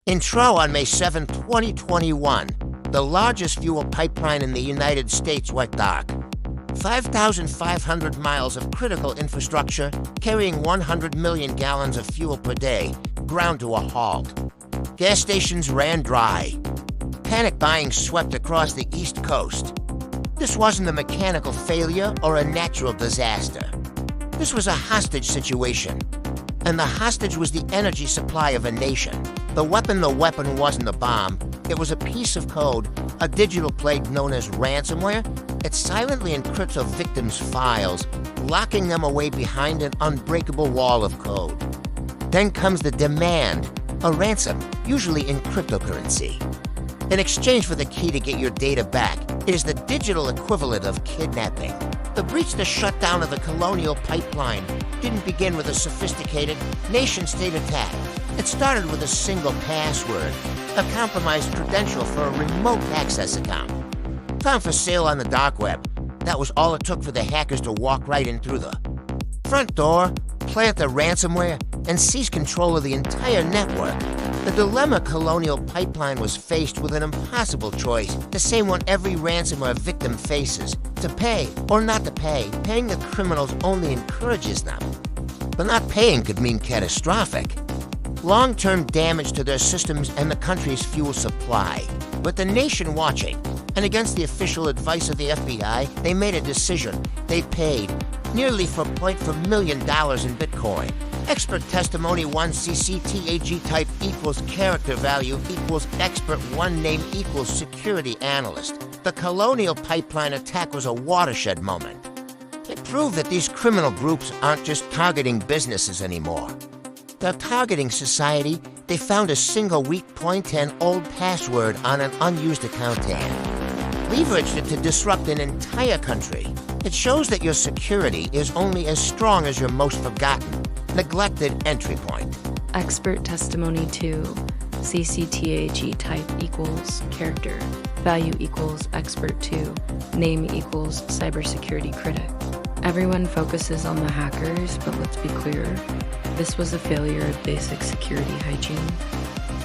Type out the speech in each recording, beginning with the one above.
Intro on May 7, 2021. The largest fuel pipeline in the United States went dark. 5,500 miles of critical infrastructure carrying 100 million gallons of fuel per day ground to a halt. Gas stations ran dry. Panic buying swept across the East Coast. This wasn't a mechanical failure or a natural disaster. This was a hostage situation. And the hostage was the energy supply of a nation. The weapon wasn't a bomb. It was a piece of code, a digital plague known as ransomware. It silently encrypts a victim's files, locking them away behind an unbreakable wall of code. Then comes the demand, a ransom, usually in cryptocurrency. In exchange for the key to get your data back, it is the digital equivalent of kidnapping. The breach to shut down of the Colonial Pipeline didn't begin with a sophisticated nation-state attack. It started with a single password, a compromised credential for a remote access account. Found for sale on the dark web, that was all it took for the hackers to walk right in through the front door, plant the ransomware, and seize control of the entire network. The dilemma Colonial Pipeline was faced with an impossible choice, the same one every ransomware victim faces: to pay or not to pay. Paying the criminals only encourages them. But not paying could mean catastrophic. Long-term damage to their systems and the country's fuel supply. With the nation watching, and against the official advice of the FBI, they made a decision. They paid, nearly $4.4 million in Bitcoin. Expert testimony 1 CCTAG type equals character value equals expert 1 name equals security analyst. The Colonial Pipeline attack was a watershed moment. It proved that these criminal groups aren't just targeting businesses anymore. They're targeting society. They found a single weak point and old password on an unused account and leveraged it to disrupt an entire country. It shows that your security is only as strong as your most forgotten, neglected entry point. Expert testimony 2, CCTAG type equals character, value equals expert 2, name equals cybersecurity critic. Everyone focuses on the hackers, but let's be clear, this was a failure of basic security hygiene.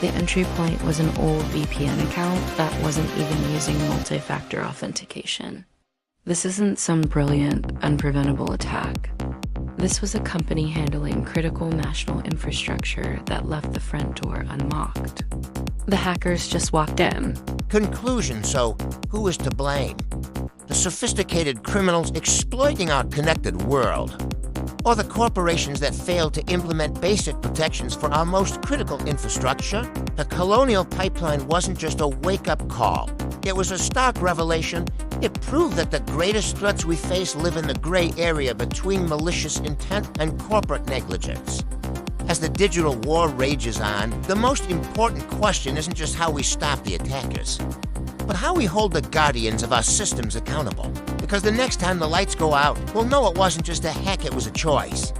The entry point was an old VPN account that wasn't even using multi-factor authentication. This isn't some brilliant, unpreventable attack. This was a company handling critical national infrastructure that left the front door unlocked. The hackers just walked in. Conclusion, so who is to blame? The sophisticated criminals exploiting our connected world? Or the corporations that failed to implement basic protections for our most critical infrastructure? The Colonial Pipeline wasn't just a wake-up call. It was a stark revelation. It proved that the greatest threats we face live in the gray area between malicious intent and corporate negligence. As the digital war rages on, the most important question isn't just how we stop the attackers, but how we hold the guardians of our systems accountable. Because the next time the lights go out, we'll know it wasn't just a hack, it was a choice.